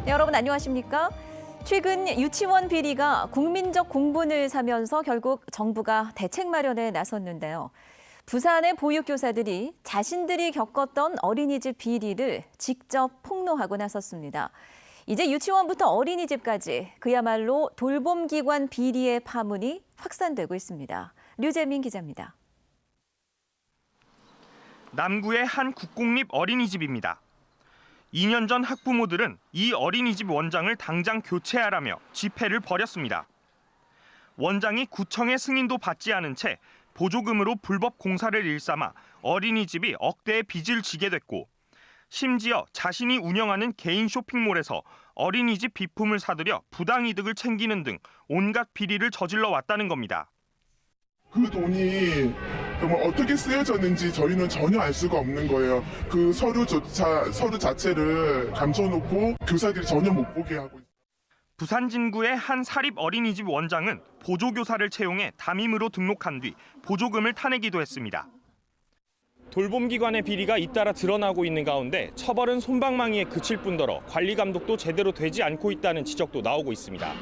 네, 여러분 안녕하십니까? 최근 유치원 비리가 국민적 공분을 사면서 결국 정부가 대책 마련에 나섰는데요. 부산의 보육교사들이 자신들이 겪었던 어린이집 비리를 직접 폭로하고 나섰습니다. 이제 유치원부터 어린이집까지 그야말로 돌봄기관 비리의 파문이 확산되고 있습니다. 류재민 기자입니다. 남구의 한 국공립 어린이집입니다. 2년 전 학부모들은 이 어린이집 원장을 당장 교체하라며 집회를 벌였습니다. 원장이 구청의 승인도 받지 않은 채 보조금으로 불법 공사를 일삼아 어린이집이 억대의 빚을 지게 됐고, 심지어 자신이 운영하는 개인 쇼핑몰에서 어린이집 비품을 사들여 부당이득을 챙기는 등 온갖 비리를 저질러 왔다는 겁니다. 그 돈이 정말 어떻게 쓰여졌는지 저희는 전혀 알 수가 없는 거예요. 그 서류 자체를 감춰놓고 교사들이 전혀 못 보게 하고 있어요. 부산 진구의 한 사립 어린이집 원장은 보조교사를 채용해 담임으로 등록한 뒤 보조금을 타내기도 했습니다. 돌봄기관의 비리가 잇따라 드러나고 있는 가운데 처벌은 솜방망이에 그칠 뿐더러 관리 감독도 제대로 되지 않고 있다는 지적도 나오고 있습니다.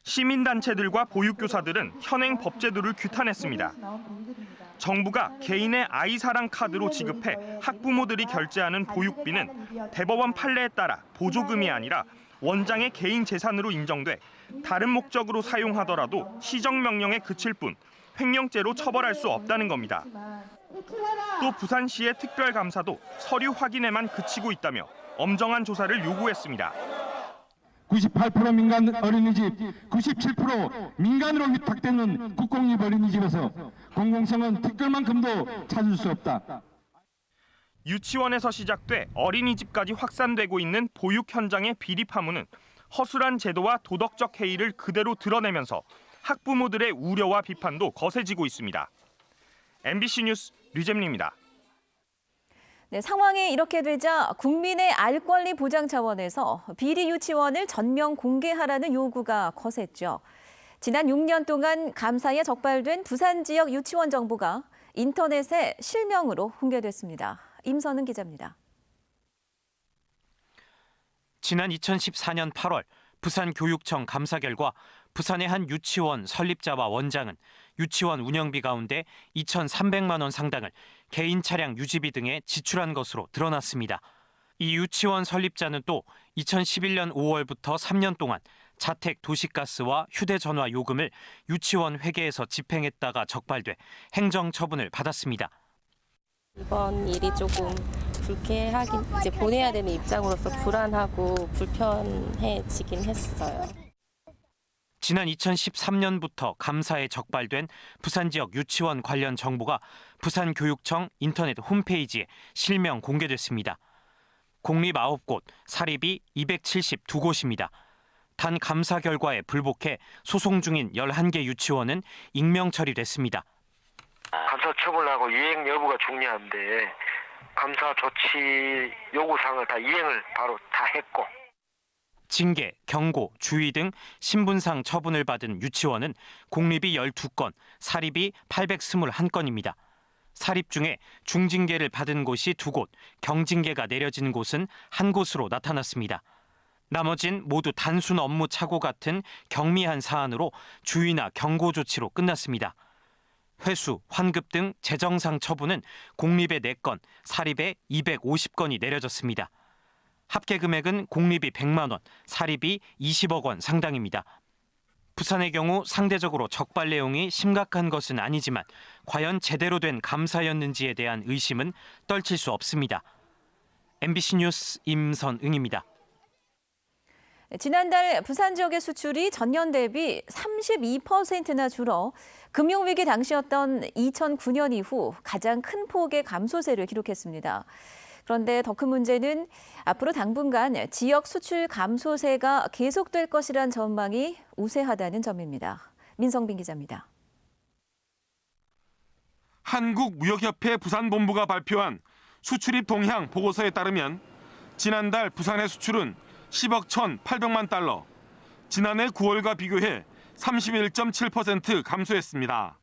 시민단체들과 보육교사들은 현행 법제도를 규탄했습니다. 정부가 개인의 아이사랑 카드로 지급해 학부모들이 결제하는 보육비는 대법원 판례에 따라 보조금이 아니라 원장의 개인 재산으로 인정돼 다른 목적으로 사용하더라도 시정명령에 그칠 뿐 횡령죄로 처벌할 수 없다는 겁니다. 또 부산시의 특별감사도 서류 확인에만 그치고 있다며 엄정한 조사를 요구했습니다. 98% 민간 어린이집, 97% 민간으로 위탁되는 국공립 어린이집에서 공공성은 특별만큼도 찾을 수 없다. 유치원에서 시작돼 어린이집까지 확산되고 있는 보육 현장의 비리 파문은 허술한 제도와 도덕적 해이를 그대로 드러내면서 학부모들의 우려와 비판도 거세지고 있습니다. MBC 뉴스 류재민입니다. 네, 상황이 이렇게 되자 국민의 알 권리 보장 차원에서 비리 유치원을 전면 공개하라는 요구가 거셌죠. 지난 6년 동안 감사에 적발된 부산 지역 유치원 정보가 인터넷에 실명으로 공개됐습니다. 임선은 기자입니다. 지난 2014년 8월 부산교육청 감사 결과 부산의 한 유치원 설립자와 원장은 유치원 운영비 가운데 2,300만 원 상당을 개인 차량 유지비 등에 지출한 것으로 드러났습니다. 이 유치원 설립자는 또 2011년 5월부터 3년 동안 자택 도시가스와 휴대전화 요금을 유치원 회계에서 집행했다가 적발돼 행정처분을 받았습니다. 이번 일이 조금 불쾌하긴, 이제 보내야 되는 입장으로서 불안하고 불편해지긴 했어요. 지난 2013년부터 감사에 적발된 부산 지역 유치원 관련 정보가 부산교육청 인터넷 홈페이지에 실명 공개됐습니다. 공립 9곳, 사립이 272곳입니다. 단 감사 결과에 불복해 소송 중인 11개 유치원은 익명 처리됐습니다. 감사 처분하고 이행 여부가 중요한데 감사 조치 요구사항을 다 이행을 바로 다 했고, 징계, 경고, 주의 등 신분상 처분을 받은 유치원은 공립이 12건, 사립이 821건입니다. 사립 중에 중징계를 받은 곳이 2곳, 경징계가 내려진 곳은 1곳으로 나타났습니다. 나머진 모두 단순 업무 착오 같은 경미한 사안으로 주의나 경고 조치로 끝났습니다. 회수, 환급 등 재정상 처분은 공립에 4건, 사립에 250건이 내려졌습니다. 합계 금액은 공립이 100만 원, 사립이 20억 원 상당입니다. 부산의 경우 상대적으로 적발 내용이 심각한 것은 아니지만 과연 제대로 된 감사였는지에 대한 의심은 떨칠 수 없습니다. MBC 뉴스 임선응입니다. 지난달 부산 지역의 수출이 전년 대비 32%나 줄어 금융위기 당시였던 2009년 이후 가장 큰 폭의 감소세를 기록했습니다. 그런데 더 큰 문제는 앞으로 당분간 지역 수출 감소세가 계속될 것이란 전망이 우세하다는 점입니다. 민성빈 기자입니다. 한국무역협회 부산본부가 발표한 수출입 동향 보고서에 따르면 지난달 부산의 수출은 10억 1,800만 달러, 지난해 9월과 비교해 31.7% 감소했습니다.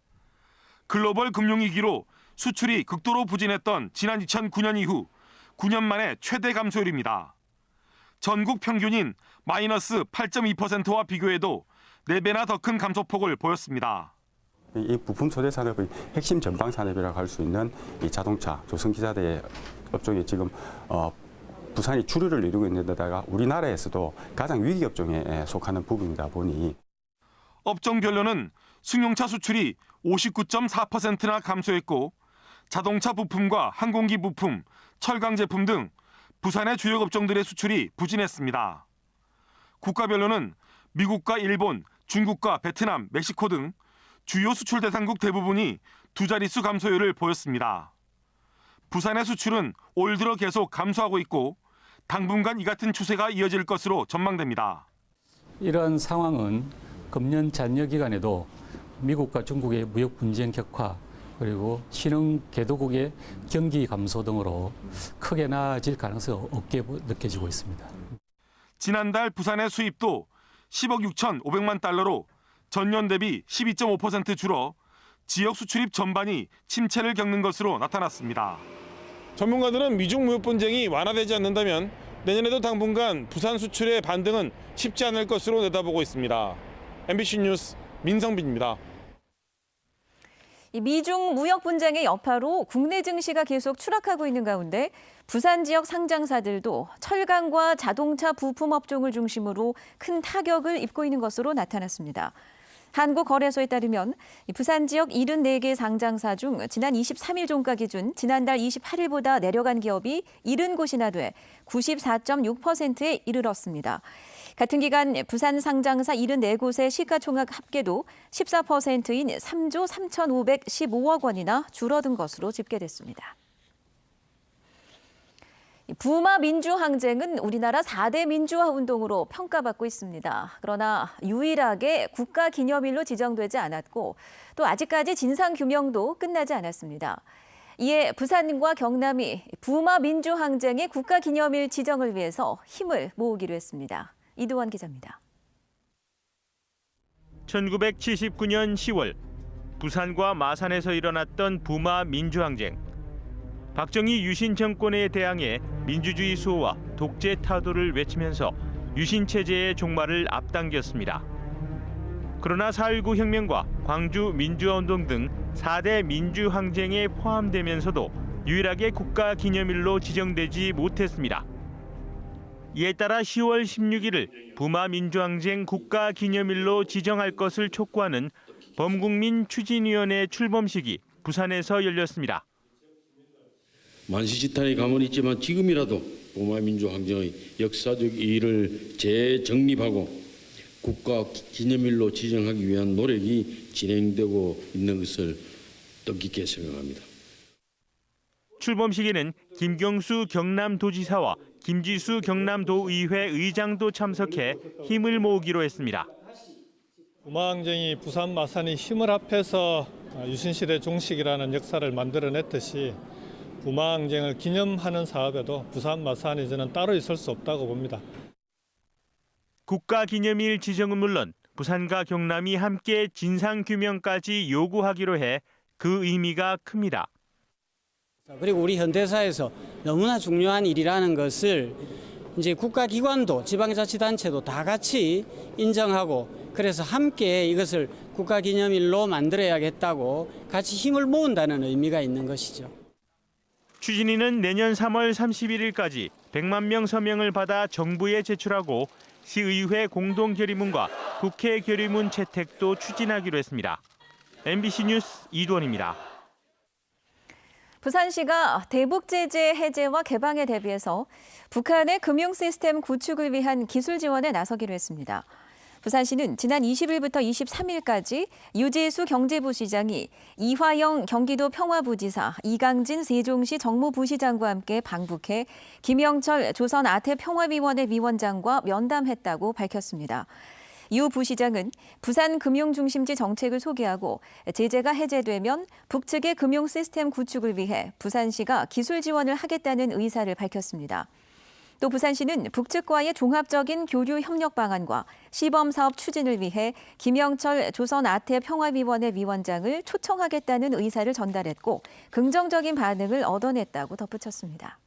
글로벌 금융위기로 수출이 극도로 부진했던 지난 2009년 이후 9년 만에 최대 감소율입니다. 전국 평균인 마이너스 8.2%와 비교해도 4배나 더 큰 감소폭을 보였습니다. 이 부품 소재 산업의 핵심 전방 산업이라고 할 수 있는 이 자동차, 조선기사대 업종이 지금 부산이 주류를 이루고 있는 데다가 우리나라에서도 가장 위기 업종에 속하는 부분이다 보니 업종별로는 승용차 수출이 59.4%나 감소했고 자동차 부품과 항공기 부품, 철강 제품 등 부산의 주요 업종들의 수출이 부진했습니다. 국가별로는 미국과 일본, 중국과 베트남, 멕시코 등 주요 수출 대상국 대부분이 두 자릿수 감소율을 보였습니다. 부산의 수출은 올 들어 계속 감소하고 있고 당분간 이 같은 추세가 이어질 것으로 전망됩니다. 이러한 상황은 금년 잔여 기간에도 미국과 중국의 무역 분쟁 격화 그리고 신흥 개도국의 경기 감소 등으로 크게 나아질 가능성이 없게 느껴지고 있습니다. 지난달 부산의 수입도 10억 6,500만 달러로 전년 대비 12.5% 줄어 지역 수출입 전반이 침체를 겪는 것으로 나타났습니다. 전문가들은 미중 무역 분쟁이 완화되지 않는다면 내년에도 당분간 부산 수출의 반등은 쉽지 않을 것으로 내다보고 있습니다. MBC 뉴스 민성빈입니다. 이 미중 무역 분쟁의 여파로 국내 증시가 계속 추락하고 있는 가운데 부산 지역 상장사들도 철강과 자동차 부품 업종을 중심으로 큰 타격을 입고 있는 것으로 나타났습니다. 한국거래소에 따르면 부산 지역 74개 상장사 중 지난 23일 종가 기준 지난달 28일보다 내려간 기업이 70곳이나 돼 94.6%에 이르렀습니다. 같은 기간 부산 상장사 74곳의 시가총액 합계도 14%인 3조 3,515억 원이나 줄어든 것으로 집계됐습니다. 부마 민주항쟁은 우리나라 4대 민주화 운동으로 평가받고 있습니다. 그러나 유일하게 국가기념일로 지정되지 않았고 또 아직까지 진상규명도 끝나지 않았습니다. 이에 부산과 경남이 부마 민주항쟁의 국가기념일 지정을 위해서 힘을 모으기로 했습니다. 이두원 기자입니다. 1979년 10월 부산과 마산에서 일어났던 부마 민주항쟁. 박정희 유신 정권에 대항해 민주주의 수호와 독재 타도를 외치면서 유신 체제의 종말을 앞당겼습니다. 그러나 4.19 혁명과 광주 민주화운동 등 4대 민주항쟁에 포함되면서도 유일하게 국가기념일로 지정되지 못했습니다. 이에 따라 10월 16일을 부마 민주항쟁 국가기념일로 지정할 것을 촉구하는 범국민 추진위원회 출범식이 부산에서 열렸습니다. 만시지탄의 감은 있지만 지금이라도 부마 민주항쟁의 역사적 의의를 재정립하고 국가 기념일로 지정하기 위한 노력이 진행되고 있는 것을 뜻깊게 생각합니다. 출범식에는 김경수 경남도지사와 김지수 경남도의회 의장도 참석해 힘을 모으기로 했습니다. 부마항쟁이 부산 마산이 힘을 합해서 유신시대 종식이라는 역사를 만들어냈듯이 부마항쟁을 기념하는 사업에도 부산 마산이 저는 따로 있을 수 없다고 봅니다. 국가기념일 지정은 물론 부산과 경남이 함께 진상규명까지 요구하기로 해 그 의미가 큽니다. 그리고 우리 현대사에서 너무나 중요한 일이라는 것을 이제 국가기관도 지방자치단체도 다 같이 인정하고 그래서 함께 이것을 국가기념일로 만들어야겠다고 같이 힘을 모은다는 의미가 있는 것이죠. 추진위는 내년 3월 31일까지 100만 명 서명을 받아 정부에 제출하고 시의회 공동결의문과 국회 결의문 채택도 추진하기로 했습니다. MBC 뉴스 이두원입니다. 부산시가 대북 제재 해제와 개방에 대비해서 북한의 금융 시스템 구축을 위한 기술 지원에 나서기로 했습니다. 부산시는 지난 20일부터 23일까지 유재수 경제부시장이 이화영 경기도 평화부지사, 이강진 세종시 정무부시장과 함께 방북해 김영철 조선아태평화위원회 위원장과 면담했다고 밝혔습니다. 유 부시장은 부산 금융중심지 정책을 소개하고 제재가 해제되면 북측의 금융 시스템 구축을 위해 부산시가 기술 지원을 하겠다는 의사를 밝혔습니다. 또 부산시는 북측과의 종합적인 교류 협력 방안과 시범사업 추진을 위해 김영철 조선아태평화위원회 위원장을 초청하겠다는 의사를 전달했고 긍정적인 반응을 얻어냈다고 덧붙였습니다.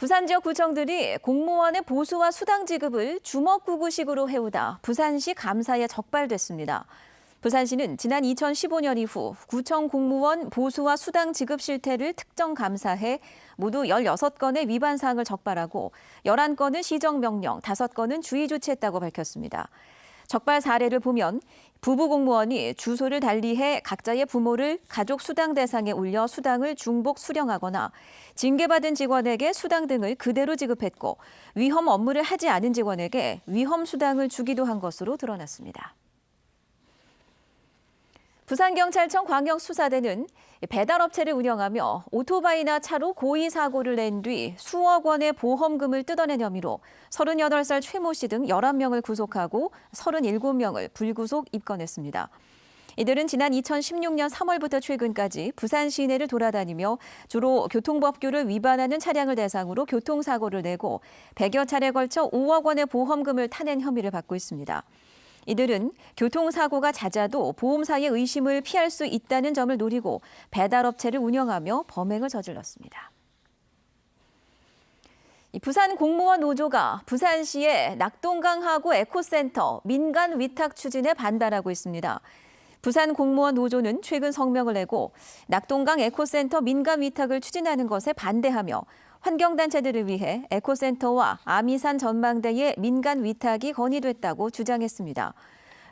부산 지역 구청들이 공무원의 보수와 수당 지급을 주먹구구식으로 해오다 부산시 감사에 적발됐습니다. 부산시는 지난 2015년 이후 구청 공무원 보수와 수당 지급 실태를 특정 감사해 모두 16건의 위반 사항을 적발하고 11건은 시정명령, 5건은 주의 조치했다고 밝혔습니다. 적발 사례를 보면 부부 공무원이 주소를 달리해 각자의 부모를 가족 수당 대상에 올려 수당을 중복 수령하거나 징계받은 직원에게 수당 등을 그대로 지급했고 위험 업무를 하지 않은 직원에게 위험 수당을 주기도 한 것으로 드러났습니다. 부산경찰청 광역수사대는 배달업체를 운영하며 오토바이나 차로 고의 사고를 낸 뒤 수억 원의 보험금을 뜯어낸 혐의로 38살 최모 씨 등 11명을 구속하고 37명을 불구속 입건했습니다. 이들은 지난 2016년 3월부터 최근까지 부산 시내를 돌아다니며 주로 교통법규를 위반하는 차량을 대상으로 교통사고를 내고 100여 차례에 걸쳐 5억 원의 보험금을 타낸 혐의를 받고 있습니다. 이들은 교통사고가 잦아도 보험사의 의심을 피할 수 있다는 점을 노리고 배달업체를 운영하며 범행을 저질렀습니다. 부산 공무원 노조가 부산시의 낙동강하구 에코센터 민간 위탁 추진에 반발하고 있습니다. 부산 공무원 노조는 최근 성명을 내고 낙동강 에코센터 민간 위탁을 추진하는 것에 반대하며 환경단체들을 위해 에코센터와 아미산 전망대의 민간 위탁이 건의됐다고 주장했습니다.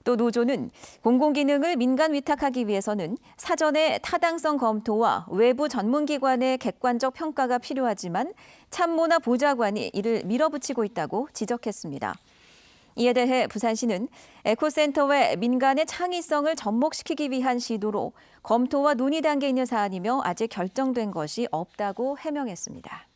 또 노조는 공공기능을 민간 위탁하기 위해서는 사전에 타당성 검토와 외부 전문기관의 객관적 평가가 필요하지만 참모나 보좌관이 이를 밀어붙이고 있다고 지적했습니다. 이에 대해 부산시는 에코센터의 민간의 창의성을 접목시키기 위한 시도로 검토와 논의 단계에 있는 사안이며 아직 결정된 것이 없다고 해명했습니다.